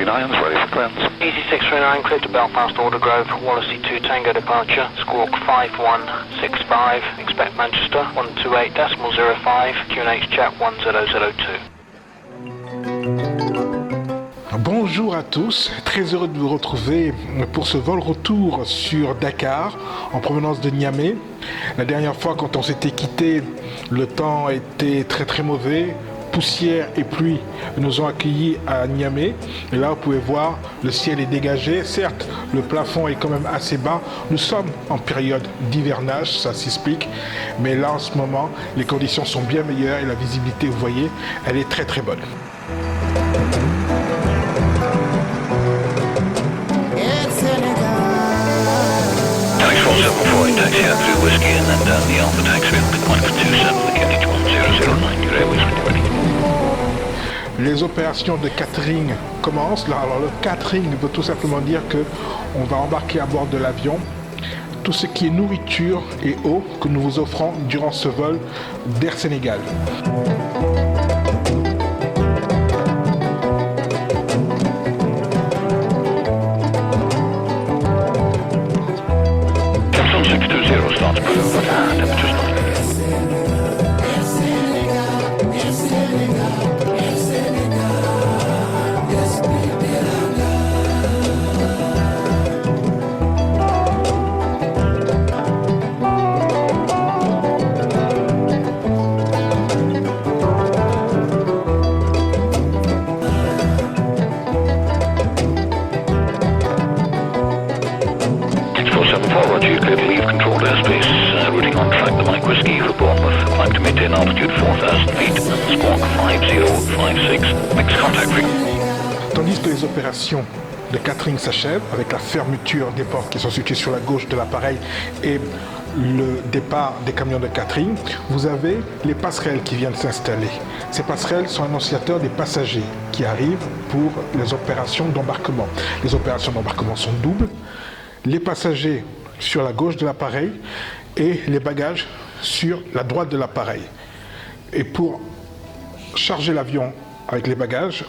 Lions, ready for clearance. Easy 639, clear to Belfast, Aldergrove, Wallasey 2 Tango departure, Squawk 5165, expect Manchester 128.05, QNH check 1002. Bonjour à tous, très heureux de vous retrouver pour ce vol retour sur Dakar en provenance de Niamey. La dernière fois quand on s'était quitté, le temps était très mauvais. Poussière et pluie nous ont accueillis à Niamey. Et là, vous pouvez voir, le ciel est dégagé. Certes, le plafond est quand même assez bas. Nous sommes en période d'hivernage, ça s'explique. Mais là, en ce moment, les conditions sont bien meilleures et la visibilité, vous voyez, elle est très bonne. Taxi 474, taxi out through Whiskey and then down the Alpha taxiway on the point for 27, the QNH 1009, your airways when you're ready. Les opérations de catering commencent. Alors le catering veut tout simplement dire qu'on va embarquer à bord de l'avion tout ce qui est nourriture et eau que nous vous offrons durant ce vol d'Air Sénégal. Capsule 620 starts approved, temperature's 9. Roger, you clear to leave controlled airspace, routing on track the Mike Whiskey for Bournemouth, climb to maintain altitude 4,000 feet, squawk 5056, makes contact free. Tandis que les opérations de catering s'achèvent avec la fermeture des portes qui sont situées sur la gauche de l'appareil et le départ des camions de catering, vous avez les passerelles qui viennent s'installer. Ces passerelles sont annonciateurs des passagers qui arrivent pour les opérations d'embarquement. Les opérations d'embarquement sont doubles. Les passagers sur la gauche de l'appareil et les bagages sur la droite de l'appareil. Et pour charger l'avion avec les bagages,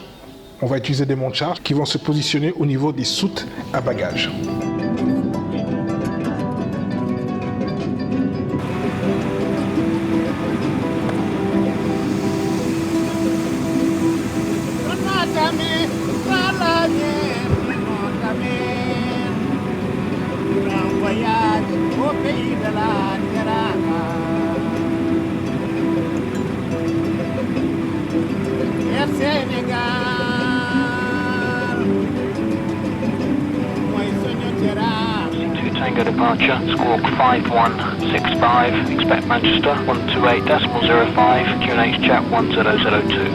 on va utiliser des monte-charges qui vont se positionner au niveau des soutes à bagages. Au pays de la Teranga. Air Sénégal. Moi, Sonyo Teranga. 2 Tango departure, Squawk 5165, expect Manchester 128.05, QNH check 1002.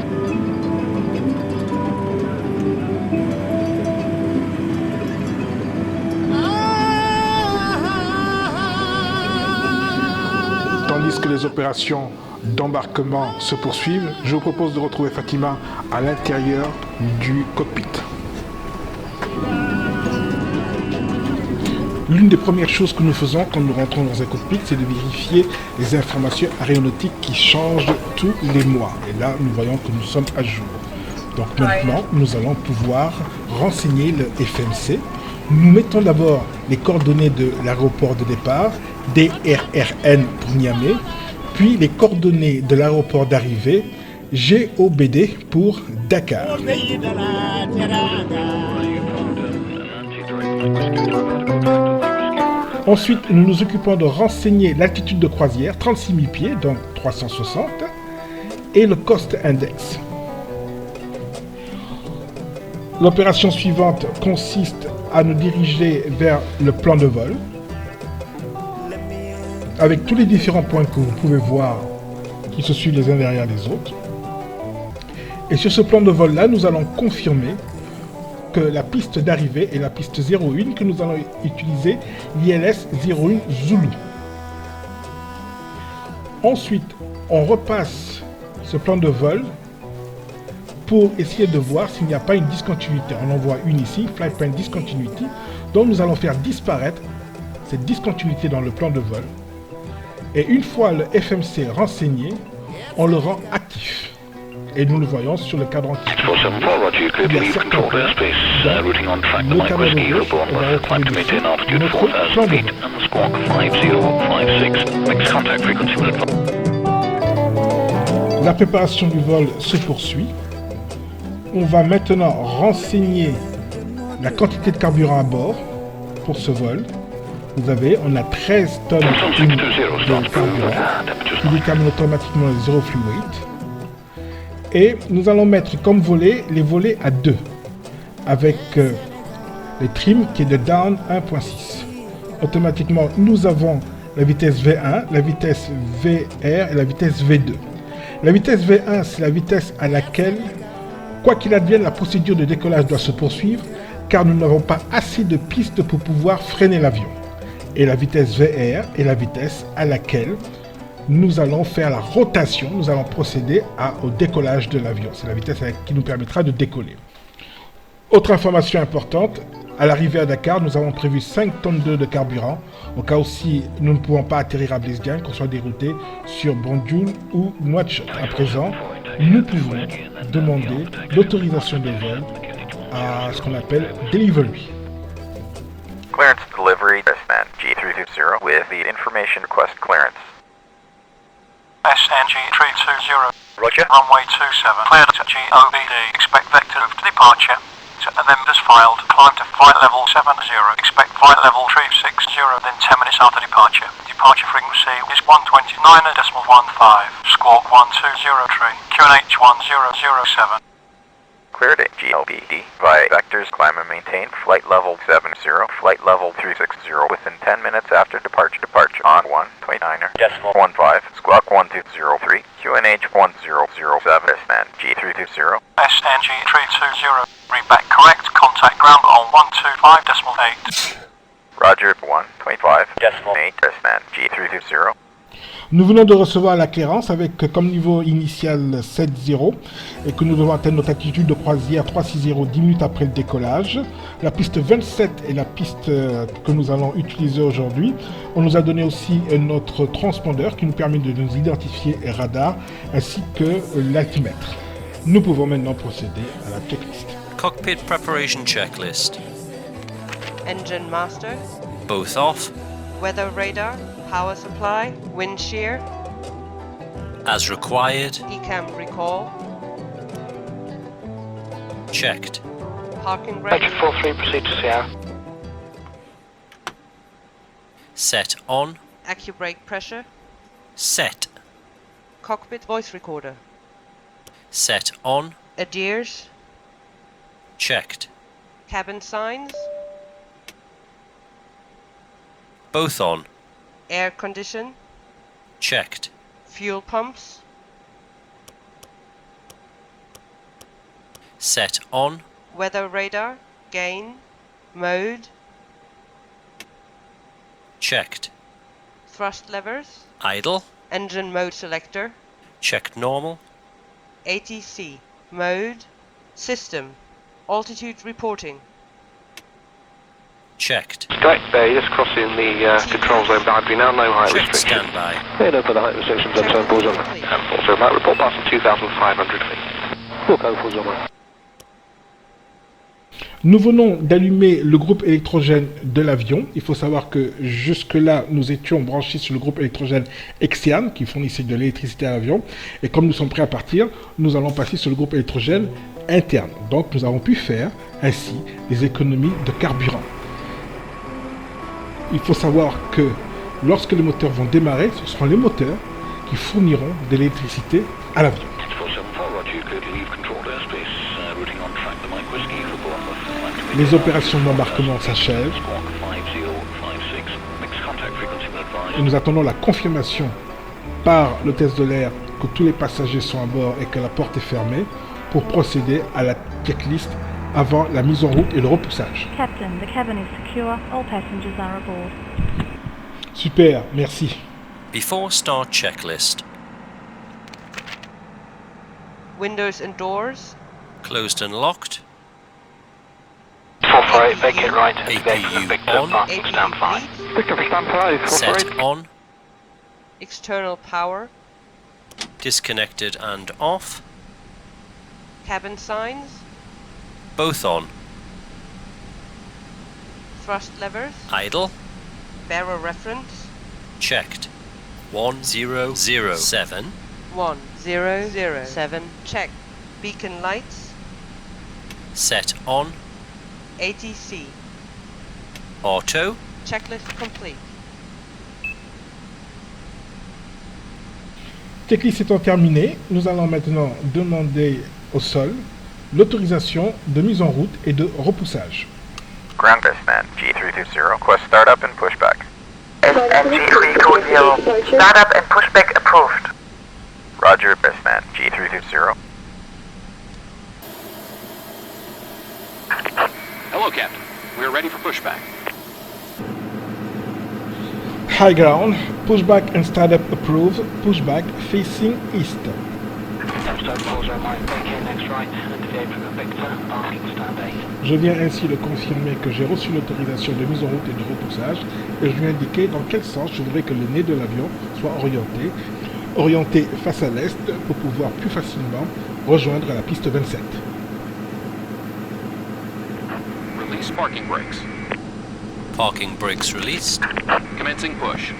Tandis que les opérations d'embarquement se poursuivent, je vous propose de retrouver Fatima à l'intérieur du cockpit. L'une des premières choses que nous faisons quand nous rentrons dans un cockpit, c'est de vérifier les informations aéronautiques qui changent tous les mois. Et là, nous voyons que nous sommes à jour. Donc maintenant, nous allons pouvoir renseigner le FMC. Nous mettons d'abord les coordonnées de l'aéroport de départ, DRRN pour Niamey, puis les coordonnées de l'aéroport d'arrivée, GOBD pour Dakar. Ensuite, nous nous occupons de renseigner l'altitude de croisière, 36 000 pieds, donc 360, et le Cost Index. L'opération suivante consiste à nous diriger vers le plan de vol, avec tous les différents points que vous pouvez voir qui se suivent les uns derrière les autres. Et sur ce plan de vol-là, nous allons confirmer que la piste d'arrivée est la piste 01 que nous allons utiliser, l'ILS 01 Zulu. Ensuite, on repasse ce plan de vol pour essayer de voir s'il n'y a pas une discontinuité. On en voit une ici, Flight Plan Discontinuity, donc nous allons faire disparaître cette discontinuité dans le plan de vol. Et une fois le FMC renseigné, on le rend actif. Et nous le voyons sur le cadran qui 474, Roger, you clear to Il y a leave certains controlled points airspace, dans routing on track the le Mike cadran de Whiskey for gauche, on va Bournemouth, climb retrouver to maintain dessus altitude notre 4000 plan de feet, vol. and squawk 5056, makes contact frequency will advise. La préparation du vol se poursuit. On va maintenant renseigner la quantité de carburant à bord pour ce vol. Vous avez, on a 13 tonnes de carburant qui détermine automatiquement le zero fuel weight. Et nous allons mettre comme volet les volets à 2 avec les trims qui est de down 1.6. Automatiquement, nous avons la vitesse V1, la vitesse VR et la vitesse V2. La vitesse V1, c'est la vitesse à laquelle, quoi qu'il advienne, la procédure de décollage doit se poursuivre car nous n'avons pas assez de pistes pour pouvoir freiner l'avion. Et la vitesse VR est la vitesse à laquelle nous allons faire la rotation, nous allons procéder au décollage de l'avion. C'est la vitesse qui nous permettra de décoller. Autre information importante, à l'arrivée à Dakar, nous avons prévu 5 tonnes de carburant, au cas où si nous ne pouvons pas atterrir à Blesdiane, qu'on soit dérouté sur Banjul ou Nouakchott. À présent, nous pouvons demander l'autorisation de vol à ce qu'on appelle Delivery. Clearance delivery, SNG 320 with the information request clearance. SNG 320. Roger. Runway 27. Cleared to GOBD. Expect vector of departure. And then as filed, climb to flight level 70. Expect flight level 360, then 10 minutes after departure. Departure frequency is 129.15. Squawk 1203. QNH 1007. Cleared at GLBD via vectors, climb and maintain flight level 70, flight level 360 within 10 minutes after departure on 129er, decimal 15, squawk 1203, QNH 1007, SNG 320. SNG 320. Read back correct, contact ground on 125.8. Roger 125, decimal 8, SNG 320. Nous venons de recevoir la clairance avec comme niveau initial 7-0 et que nous devons atteindre notre altitude de croisière 360 10 minutes après le décollage. La piste 27 est la piste que nous allons utiliser aujourd'hui. On nous a donné aussi notre transpondeur qui nous permet de nous identifier radar ainsi que l'altimètre. Nous pouvons maintenant procéder à la checklist. Cockpit preparation checklist. Engine master, Both off, weather radar, power supply, wind shear, as required, ECAM recall, checked. parking Roger brake, 43, proceed to Sierra. Set on, AccuBrake pressure, set. cockpit voice recorder, Set on, ADIRS, checked. cabin signs, Both on, air condition, checked. fuel pumps, Set on, weather radar, gain, mode, checked. thrust levers, Idle, engine mode selector, checked normal, ATC, mode, system, altitude reporting, checked. Straight there, you're just crossing the control zone boundary now, no height Checked restriction. standby. Head over the height restrictions and turn full zone. And full zone, right, report passing 2,500 feet. We'll go full zone. Nous venons d'allumer le groupe électrogène de l'avion. Il faut savoir que jusque-là, nous étions branchés sur le groupe électrogène Exian qui fournissait de l'électricité à l'avion. Et comme nous sommes prêts à partir, nous allons passer sur le groupe électrogène interne. Donc nous avons pu faire ainsi des économies de carburant. Il faut savoir que lorsque les moteurs vont démarrer, ce seront les moteurs qui fourniront de l'électricité à l'avion. 474, Roger, you clear to leave controlled airspace, routing on track the Mike Whiskey for Bournemouth, climb to Les maintain opérations d'embarquement s'achèvent squawk 5056, makes contact frequency will advise. et nous attendons la confirmation par l'hôtesse de l'air que tous les passagers sont à bord et que la porte est fermée pour procéder à la checklist avant la mise en route et le repoussage. Captain, the cabin is secure. All passengers are aboard. Super, merci. Before start checklist. windows and doors, Closed and locked. 448, vacate right, APU Victor, on. passing stand 5. APU, Victor, stand 5, Set on. external power, Disconnected and off. Cabin signs. Both on. Thrust levers. Idle. Bearer reference. Checked. 1007. 1007. Check. Beacon lights. Set on. ATC. Auto. Checklist complete. Checklist étant terminée, nous allons maintenant demander au sol l'autorisation de mise en route et de repoussage. Ground Bestman, G320, request startup and pushback. SNG320, startup and pushback approved. Roger, Bestman, G320. Hello, Captain. We are ready for pushback. High ground, pushback and startup approved, pushback facing east. Je viens ainsi de confirmer que j'ai reçu l'autorisation de mise en route et de repoussage et je lui ai indiqué dans quel sens je voudrais que le nez de l'avion soit orienté face à l'est pour pouvoir plus facilement rejoindre la piste 27. Release parking brakes. Parking brakes released. Commencing push.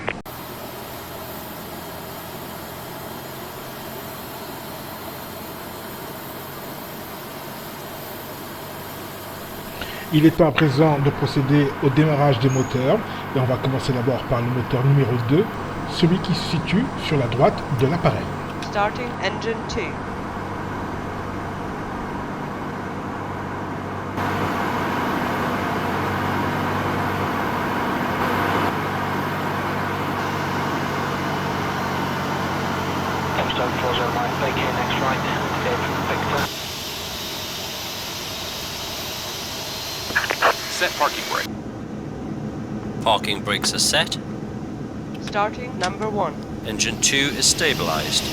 Il est temps à présent de procéder au démarrage des moteurs et on va commencer d'abord par le moteur numéro 2, celui qui se situe sur la droite de l'appareil. Starting engine 2. Set parking brake. Parking brakes are set. Starting number 1. Engine 2 is stabilized.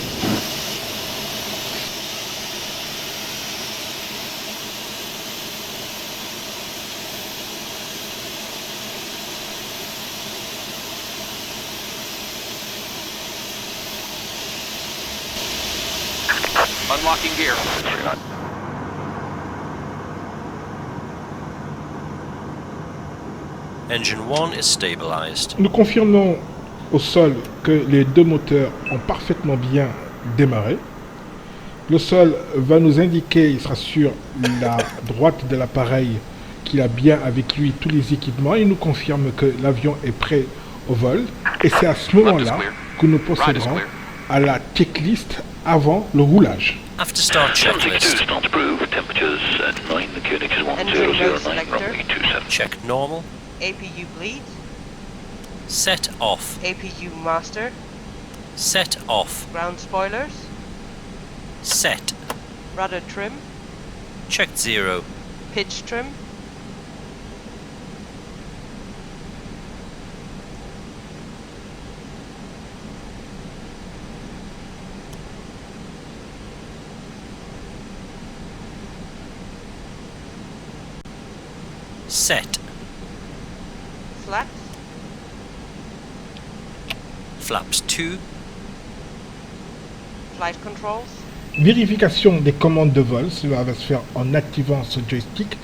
Unlocking gear. Engine 1 is stabilized. Nous confirmons au sol que les deux moteurs ont parfaitement bien démarré. Le sol va nous indiquer, il sera sur la droite de l'appareil, qu'il a bien avec lui tous les équipements. Il nous confirme que l'avion est prêt au vol. Et c'est à ce moment-là que nous procéderons à la checklist avant le roulage. After start checklist. Start approved. Temperatures at 9. The QNX is Engine mode 1009. selector. Runway 27. Check normal. APU bleed. Set off. APU master. Set off. Ground spoilers. Set. Rudder trim. Checked 0. Pitch trim. Set. Flaps. Flaps 2. Flight controls. Vérification des commandes de vol, cela va se faire en activant ce joystick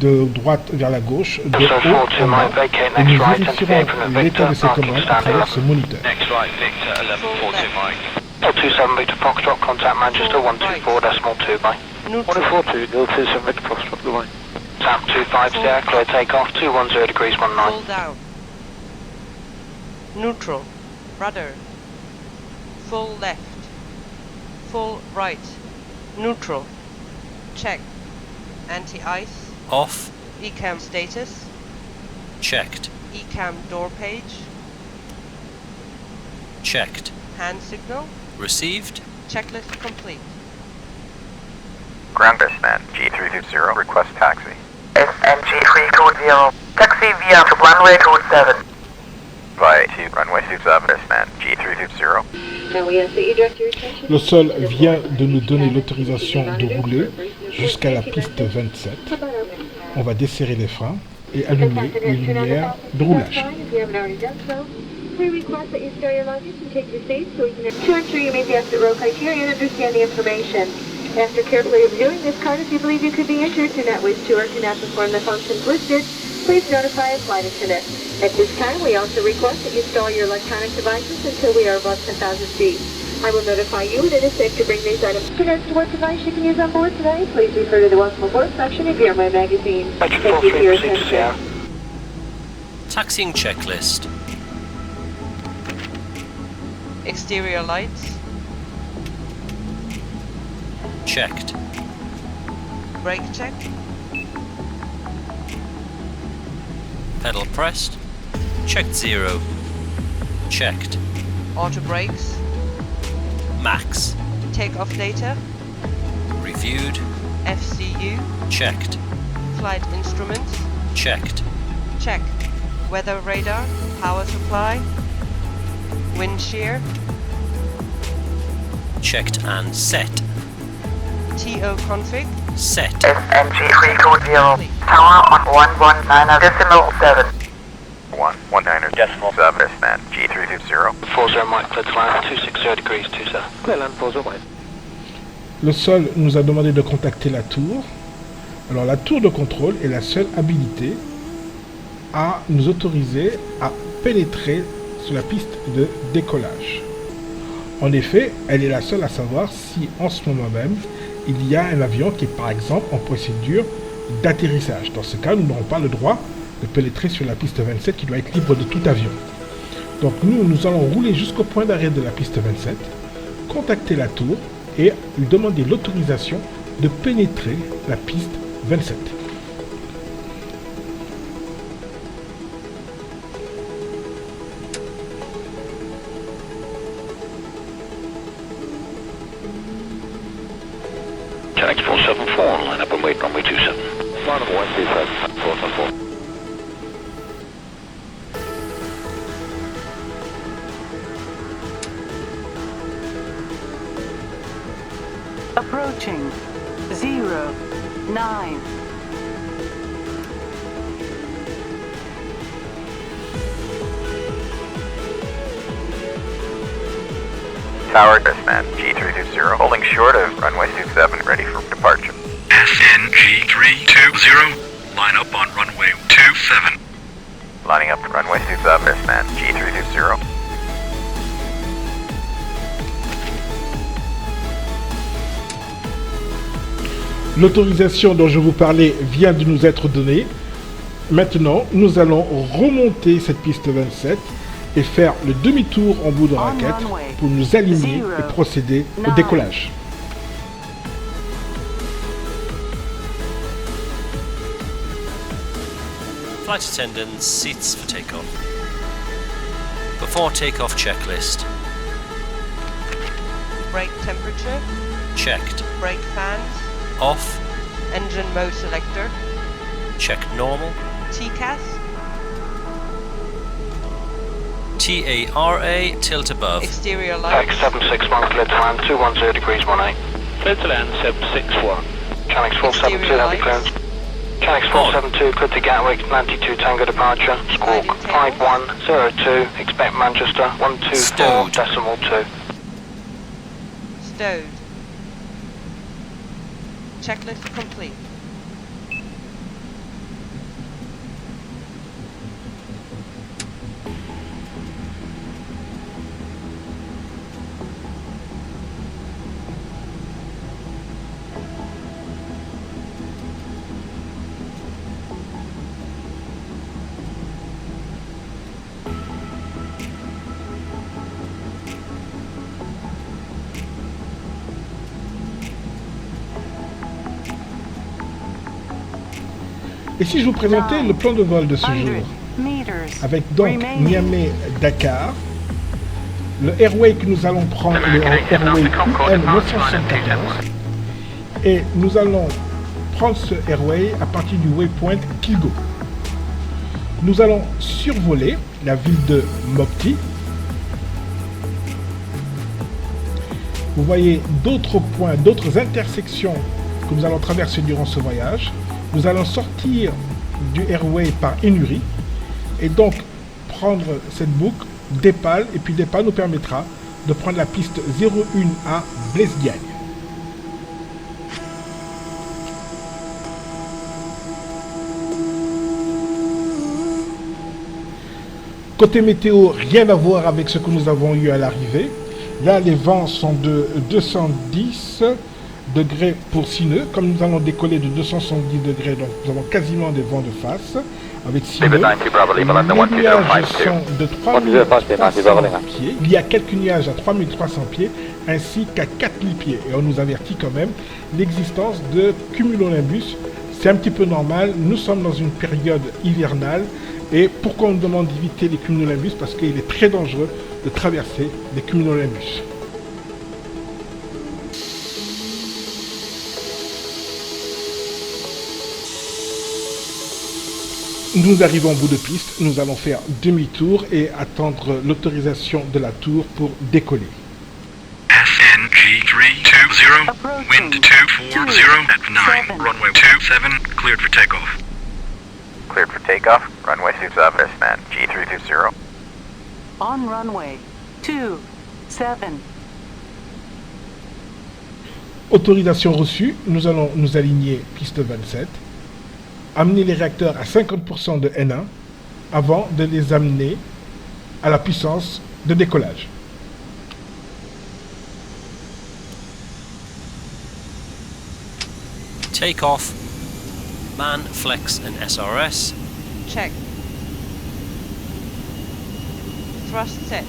de droite vers la gauche, de haut en bas, et nous vérifierons l'état de ces commandes à travers ce moniteur. Next right, Victor, 1142 Mike. 427 Victor Foxtrot, contact Manchester 124.2 by. Neutral. 142, 027 Victor Foxtrot, goodbye. Tap 250, clear takeoff, 210 degrees 19. Full down. Neutral. Rudder. Full left. Full right. Neutral. Check. Anti-ice. Off. ECAM status. Checked. ECAM door page. Checked. Hand signal. Received. Checklist complete. Ground Bestman, G320, request taxi. SNG320, taxi via to runway 27. Via to runway 27, Bestman, G320. Le sol vient de nous donner l'autorisation de rouler jusqu'à la piste 27. On va desserrer les freins et allumer les lumières de roulage. We request that you store your luggage and take your seats so we can ensure you meet the exit row criteria and understand the information. After carefully reviewing this card, if you believe you could be injured, do not wish to or cannot perform the functions listed, please notify a flight attendant. At this time, we also request that you store your electronic devices until we are above 10,000 feet. I will notify you when it is safe to bring these items. As to what device you can use on board today, please refer to the Welcome Aboard section of your My Magazine. Thank you for your attention. Taxiing checklist. Exterior lights. Checked. Brake check. Pedal pressed. Checked 0. Checked. Auto brakes. Max. Takeoff data. Reviewed. FCU. Checked. Flight instruments. Checked. Checked. Weather radar. Power supply. Wind shear. Checked and set. TO config. Set. SNG320, tower on 119.7. 119.7, man, G320. 40 Mike, clear to land, 260 degrees, 27. Clear land, 40 Mike. Le sol nous a demandé de contacter la tour. Alors la tour de contrôle est la seule habilité à nous autoriser à pénétrer sur la piste de décollage. En effet, elle est la seule à savoir si en ce moment même il y a un avion qui est par exemple en procédure d'atterrissage. Dans ce cas, nous n'aurons pas le droit de pénétrer sur la piste 27 qui doit être libre de tout avion. Donc nous allons rouler jusqu'au point d'arrêt de la piste 27, contacter la tour et lui demander l'autorisation de pénétrer la piste 27. Tax 474, line up and wait, runway 27. Line up 127, 474. Approaching 09. Tower, man, G320, holding short of runway 27, ready for departure. SNG320, line up on runway 27. Lining up runway 27, man, G320. L'autorisation dont je vous parlais vient de nous être donnée. Maintenant, nous allons remonter cette piste 27 et faire le demi-tour en bout de raquette pour nous aligner et procéder au décollage. Flight attendants, seats for takeoff. Before takeoff checklist. Brake temperature. Checked. Brake fans. Off. Engine mode selector. Checked normal. TCAS. TARA, tilt above. Exterior lights. Tax 761, clear to land, 210 degrees 18. Clear to land 761. Channix 472, heavy clearance. Channix 472, clear to Gatwick, 92 Tango departure. Squawk 5102, expect Manchester, 124.2. Stowed. Checklist complete. Et si je vous présentais le plan de vol de ce jour, avec donc Niamey-Dakar, le airway que nous allons prendre, le airway UM974, et nous allons prendre ce airway à partir du waypoint Kilgo. Nous allons survoler la ville de Mopti. Vous voyez d'autres points, d'autres intersections que nous allons traverser durant ce voyage. Nous allons sortir du airway par Enuri et donc prendre cette boucle d'Epal, et puis d'Epal nous permettra de prendre la piste 01A Blaise Diagne. Côté météo, rien à voir avec ce que nous avons eu à l'arrivée. Là, les vents sont de 210 degrés pour sineux. Comme nous allons décoller de 270 degrés, donc nous avons quasiment des vents de face avec sineux. Les nuages sont de 3300 pieds. Il y a quelques nuages à 3300 pieds ainsi qu'à 4000 pieds. Et on nous avertit quand même l'existence de cumulonimbus. C'est un petit peu normal. Nous sommes dans une période hivernale. Et pourquoi on nous demande d'éviter les cumulonimbus? Parce qu'il est très dangereux de traverser les cumulonimbus. Nous arrivons au bout de piste, nous allons faire demi-tour et attendre l'autorisation de la tour pour décoller. SNG 320, wind 240 at 9, runway 27, cleared for takeoff. Cleared for takeoff, runway 27, Earthman G320. On runway 27. Autorisation reçue, nous allons nous aligner piste 27, amener les réacteurs à 50% de N1 avant de les amener à la puissance de décollage. Take off. Man, flex and SRS. Check. Thrust set.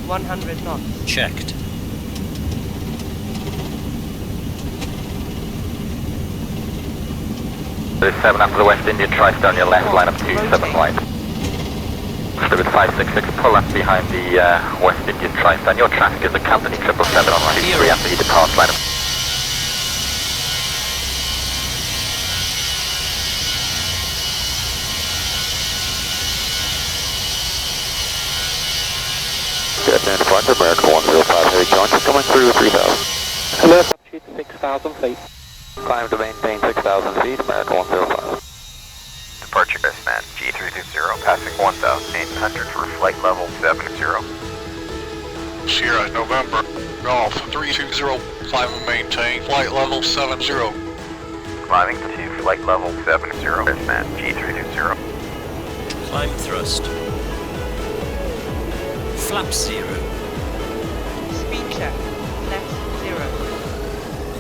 $100 knots. Checked. There's 7 after the West Indian, try down your left, line up 27 wide. With 566, pull left behind the West Indian Tristan. Your traffic is the company 777 on runway 3 after you depart, line up. Jet in front, American 105, heavy John, just coming through 3000. Left, shoot 6,000 feet. Climb to maintain 6,000 feet, American 105. Departure Earthman G320, passing 1,800 for flight level 70. Sierra, November, Golf 320, climb and maintain, flight level 70. Climbing to flight level 70, Earthman G320. Climb thrust. Flap 0. Speed check. Left 0.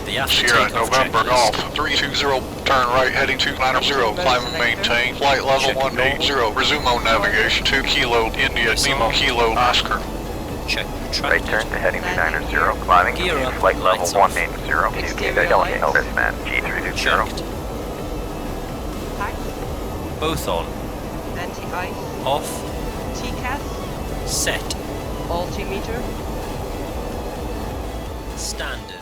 The after Sierra, takeoff November, checklist. Golf 320, turn right heading to 90, climb and maintain, flight level 180, resume on navigation 2 Kilo, India, Nemo, Kilo, Oscar. Check Right turn to heading to 90, climbing to flight level 180, to Philadelphia, Earthman G320. Checked. Pack. Both on. Anti-ice. Off. TCAS. Set. Altimeter. Standard.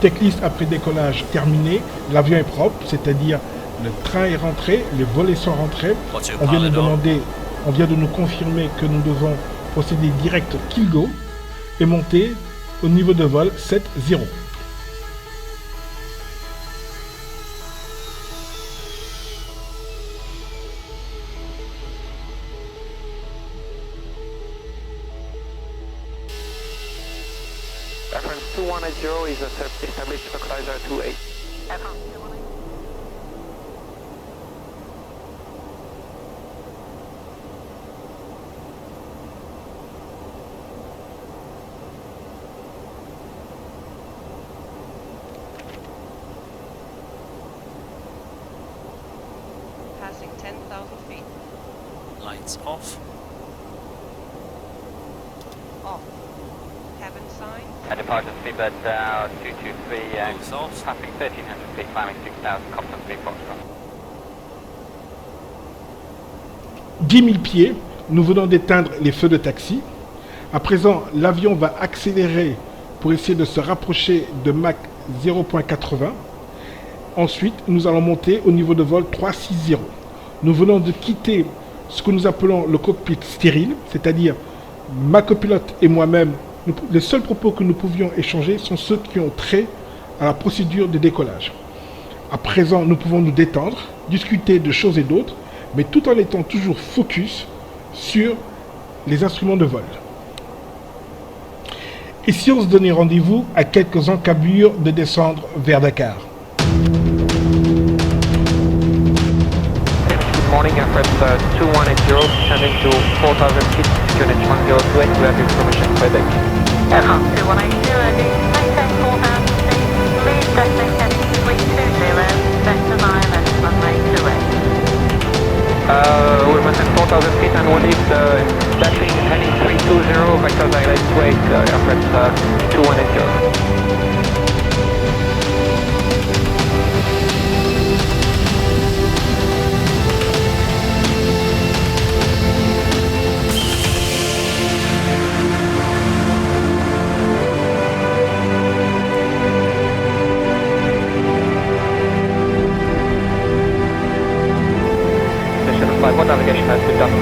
Checklist après décollage terminé, l'avion est propre, c'est-à-dire le train est rentré, les volets sont rentrés. On vient de nous confirmer que nous devons procéder direct kill go et monter au niveau de vol 7-0. Reference 2180 is established localizer 28. Passing 10,000 feet. Lights off. Off. Cabin sign. Departure speedbird 223, Both off. passing 1,300 feet, climbing 6,000, Compton 3 Foxtrot. 10 000 pieds, nous venons d'éteindre les feux de taxi. À présent, l'avion va accélérer pour essayer de se rapprocher de Mach 0.80. Ensuite, nous allons monter au niveau de vol 360. Nous venons de quitter ce que nous appelons le cockpit stérile, c'est-à-dire ma copilote et moi-même. Les seuls propos que nous pouvions échanger sont ceux qui ont trait à la procédure de décollage. À présent, nous pouvons nous détendre, discuter de choses et d'autres, mais tout en étant toujours focus sur les instruments de vol. Et si on se donnait rendez-vous à quelques encablures de descendre vers Dakar? Good morning, aircraft 2180, descending to 4,000 feet, QNH 1028, we have information Quebec. Aircraft 2180, maintain 4,000 feet, lead descending heading 320, vector 9 and runway 28. We'll maintain 4,000 feet and we'll leave the descending heading 320, vector 928, aircraft 2180. What navigation has been done?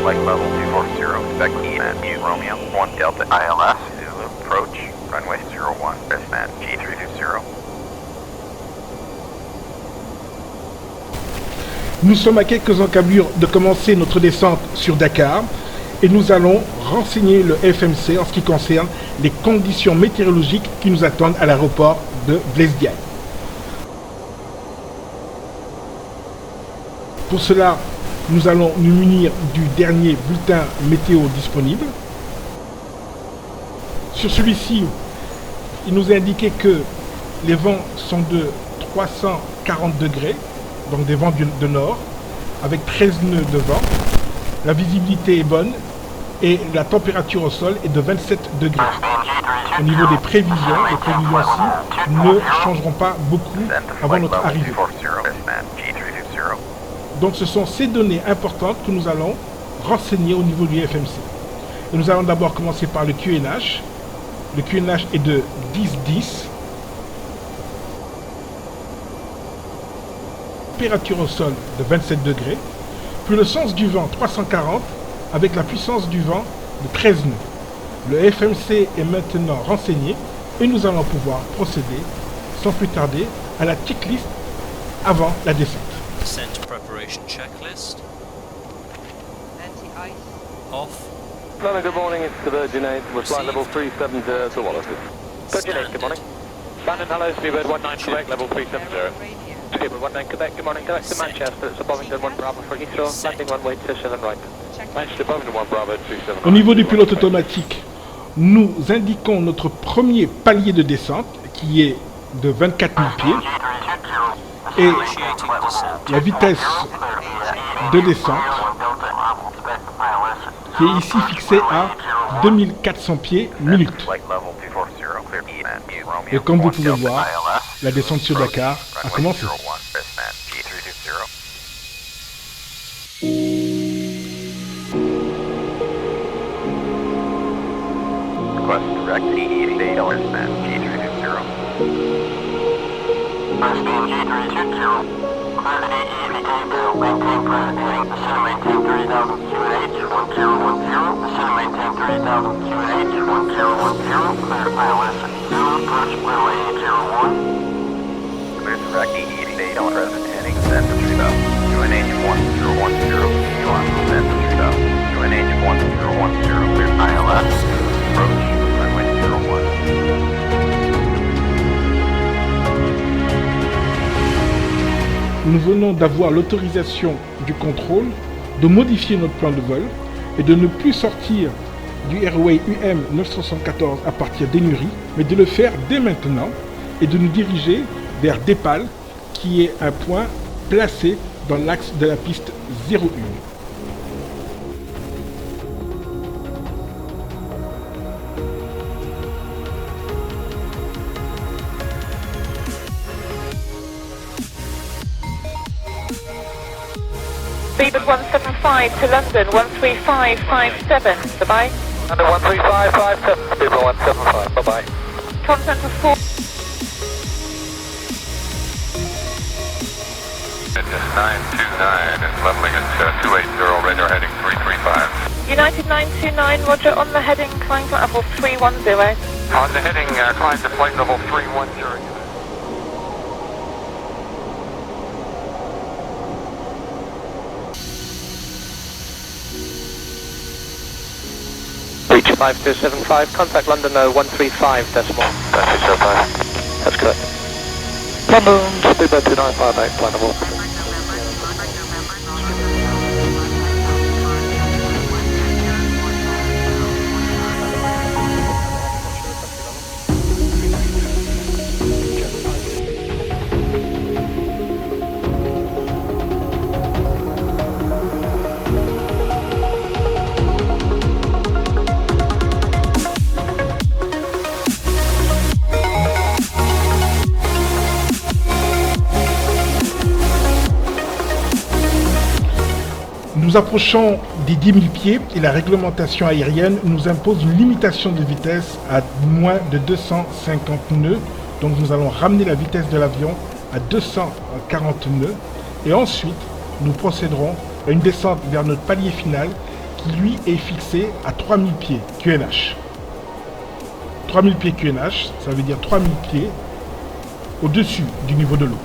flight level 240, expect EMU Romeo 1 Delta ILS, Zulu approach, runway 01, Desman G320. Nous sommes à quelques encablures de commencer notre descente sur Dakar et nous allons renseigner le FMC en ce qui concerne les conditions météorologiques qui nous attendent à l'aéroport de Blaise Diagne. Pour cela, nous allons nous munir du dernier bulletin météo disponible. Sur celui-ci, il nous est indiqué que les vents sont de 340 degrés, donc des vents de nord, avec 13 nœuds de vent. La visibilité est bonne et la température au sol est de 27 degrés. Au niveau des prévisions, les prévisions-ci ne changeront pas beaucoup avant notre arrivée. Donc ce sont ces données importantes que nous allons renseigner au niveau du FMC. Et nous allons d'abord commencer par le QNH. Le QNH est de 10-10. Température au sol de 27 degrés. Puis le sens du vent 340 avec la puissance du vent de 13 nœuds. Le FMC est maintenant renseigné et nous allons pouvoir procéder sans plus tarder à la checklist avant la descente. Descent preparation checklist. Anti-ice. Off. London, good morning, it's the Virgin 8, we're flight level 37 to Wallace. Virgin 8, good morning. London, hello, Speedbird 19 Quebec, level 370. Speedbird 19 Quebec, good morning, connect to Manchester, it's a Bovington 1 Bravo for Heathrow, landing runway 27 right. Manchester Bovington 1 Bravo 37 right. Au niveau du pilote automatique, nous indiquons notre premier palier de descente qui est de 24 000 pieds. Et la vitesse de descente qui est ici fixé à 2400 pieds minute. Et comme vous pouvez voir, la descente sur Dakar a commencé. Direct EEV Ellersman, G320. Airspeed G320. Clear to EEV Bill. Maintain present heading. Ascend maintain 30,000 QNH 1010. Ascend maintain 30,000 QNH 1010. Clear ILS at Zulu. Approach runway 01. Clear direct EEV present heading. Ascend to 3000. QNH 1010. Elon, ascend to 3000. QNH 1010. Clear ILS. Approach. Nous venons d'avoir l'autorisation du contrôle de modifier notre plan de vol et de ne plus sortir du Airway UM 974 à partir d'Enury, mais de le faire dès maintenant et de nous diriger vers Dépal, qui est un point placé dans l'axe de la piste 01. Speedbird 175 to London, 13557, bye-bye. Under 13557, Speedbird 175, bye-bye. Continental 4. Just 929 and leveling at 280, radar heading 335. United 929, roger, on the heading, climb to level 310. On the heading, climb to flight level 310. Reach 5275, contact London 135 decimal. 5275. That's correct. London, Speedbird 2958, planable. Nous approchons des 10 000 pieds et la réglementation aérienne nous impose une limitation de vitesse à moins de 250 nœuds. Donc nous allons ramener la vitesse de l'avion à 240 nœuds et ensuite nous procéderons à une descente vers notre palier final qui lui est fixé à 3000 pieds QNH. 3000 pieds QNH, ça veut dire 3000 pieds au-dessus du niveau de l'eau.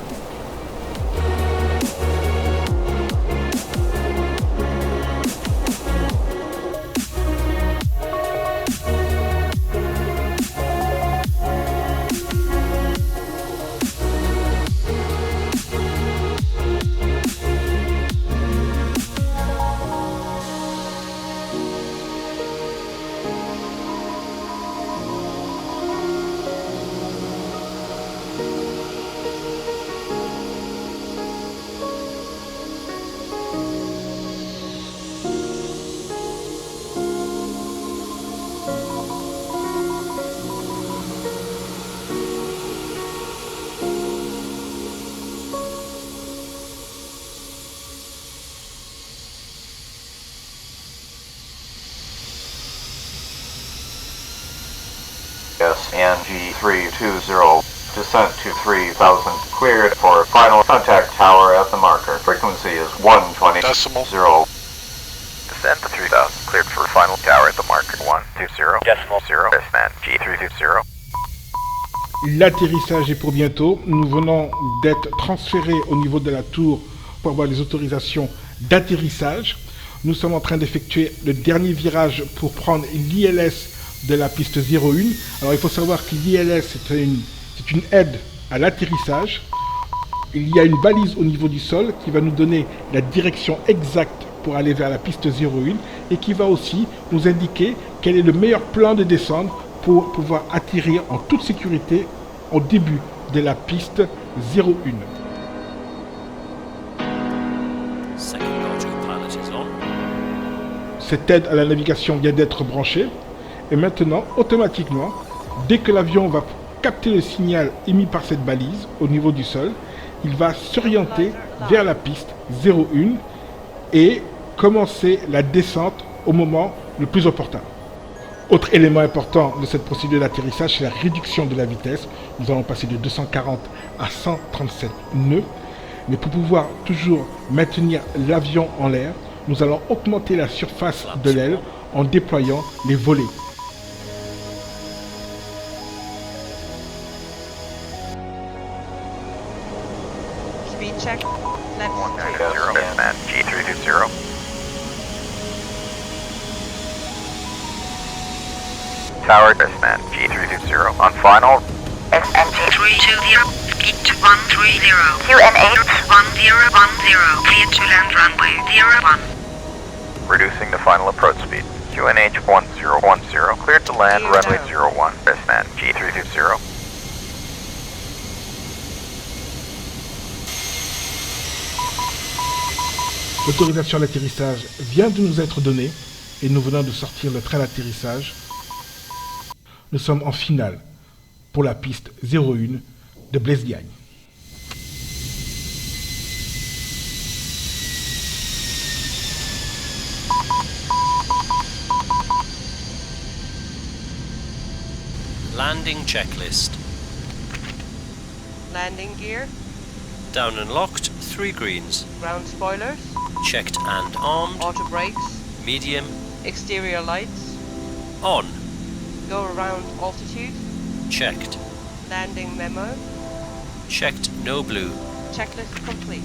SNG320, descent to 3000, cleared for final contact tower at the marker. Frequency is 120.0. Descent to 3000, cleared for final tower at the marker. 120.0, SNG320. L'atterrissage est pour bientôt. Nous venons d'être transférés au niveau de la tour pour avoir les autorisations d'atterrissage. Nous sommes en train d'effectuer le dernier virage pour prendre l'ILS de la piste 01. Alors il faut savoir que l'ILS c'est une aide à l'atterrissage. Il y a une balise au niveau du sol qui va nous donner la direction exacte pour aller vers la piste 01 et qui va aussi nous indiquer quel est le meilleur plan de descente pour pouvoir atterrir en toute sécurité au début de la piste 01. Cette aide à la navigation vient d'être branchée. Et maintenant, automatiquement, dès que l'avion va capter le signal émis par cette balise au niveau du sol, il va s'orienter vers la piste 01 et commencer la descente au moment le plus opportun. Autre élément important de cette procédure d'atterrissage, c'est la réduction de la vitesse. Nous allons passer de 240 à 137 nœuds. Mais pour pouvoir toujours maintenir l'avion en l'air, nous allons augmenter la surface de l'aile en déployant les volets. Speed check. Left. 190, man, G320. Tower, man, G320. On final. SMT 320, speed to 130. QNH 1010, clear to land runway 01. Reducing the final approach speed. QNH 1010, cleared to land runway 01. Man, G320. L'autorisation d'atterrissage vient de nous être donnée et nous venons de sortir le train d'atterrissage. Nous sommes en finale pour la piste 01 de Blaise Diagne. Landing checklist. Landing gear. Down and locked, 3 greens. Ground spoilers. Checked and armed. Auto brakes. Medium. Exterior lights. On. Go around altitude. Checked. Landing memo. Checked, no blue. Checklist complete.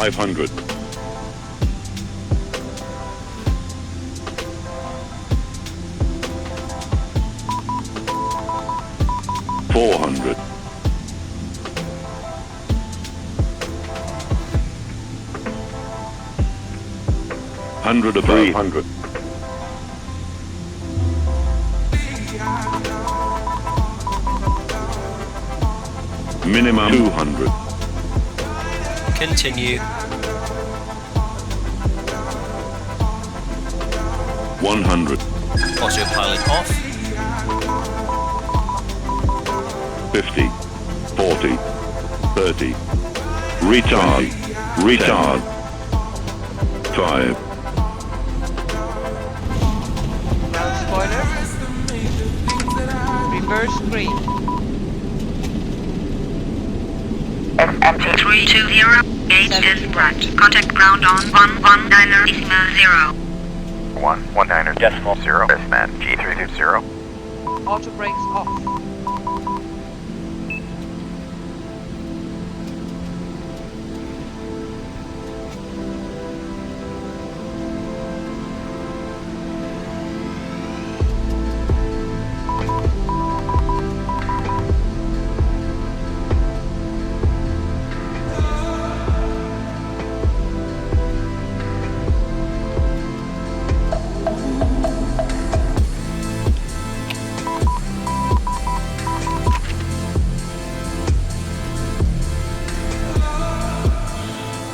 $500. $400. $100 above. $300. Minimum $200. Continue. 100. Autopilot off. 50. 40. 30. Retard. 20. Retard. 5. Ground spoiler. Reverse green. SMT 320, gauge is right. Contact ground on 119.0. 119.0, yes, man, G320. Auto brakes off.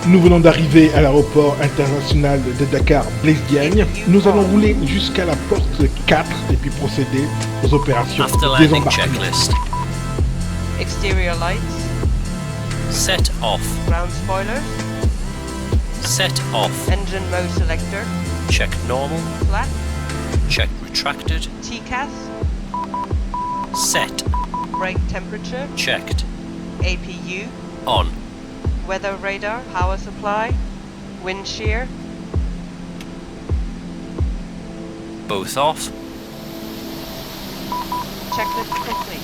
Nous venons d'arriver à l'aéroport international de Dakar Blaise Diagne. Nous allons rouler jusqu'à la porte 4 et puis procéder aux opérations After landing désembarquement. checklist. Exterior lights. Set off. Ground spoilers. Set off. Engine mode selector. Check normal. Flat. Check retracted. TCAS. Set. Brake temperature. Checked. APU. On. Weather radar. Power supply. Wind shear. Both off. Checklist complete.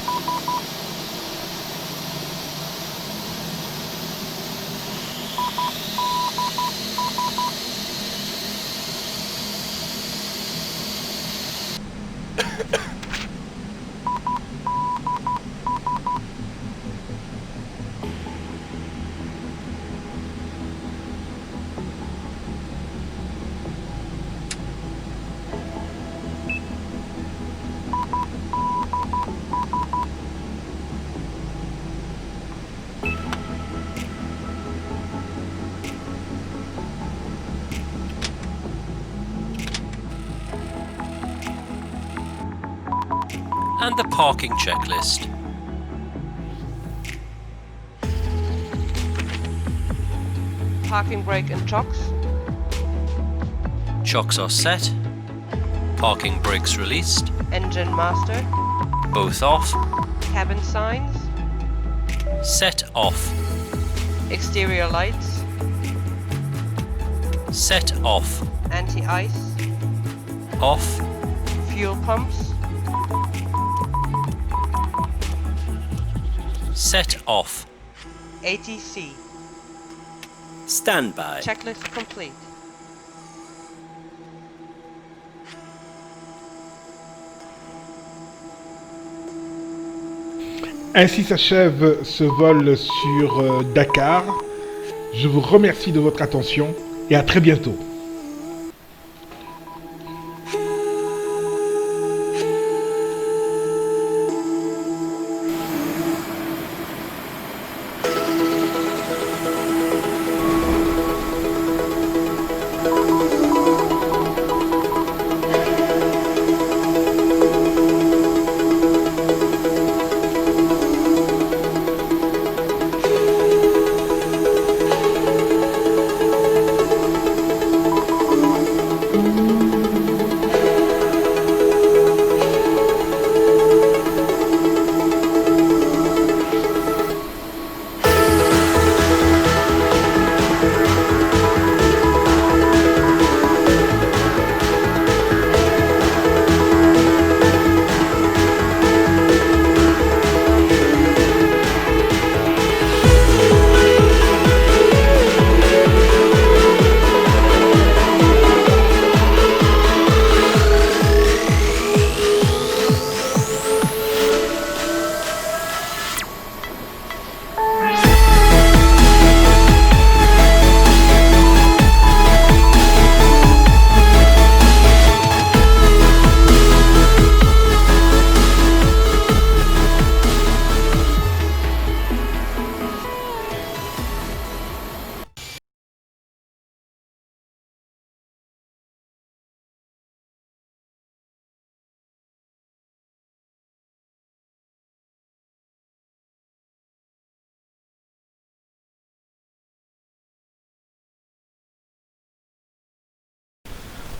And the parking checklist. Parking brake and chocks. Chocks are set. Parking brakes released. Engine master. Both off. Cabin signs. Set off. Exterior lights. Set off. Anti-ice. Off. Fuel pumps. Set off. ATC. Standby. Checklist complete. Ainsi s'achève ce vol sur Dakar. Je vous remercie de votre attention et à très bientôt.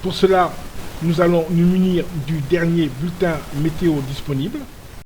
Pour cela, nous allons nous munir du dernier bulletin météo disponible.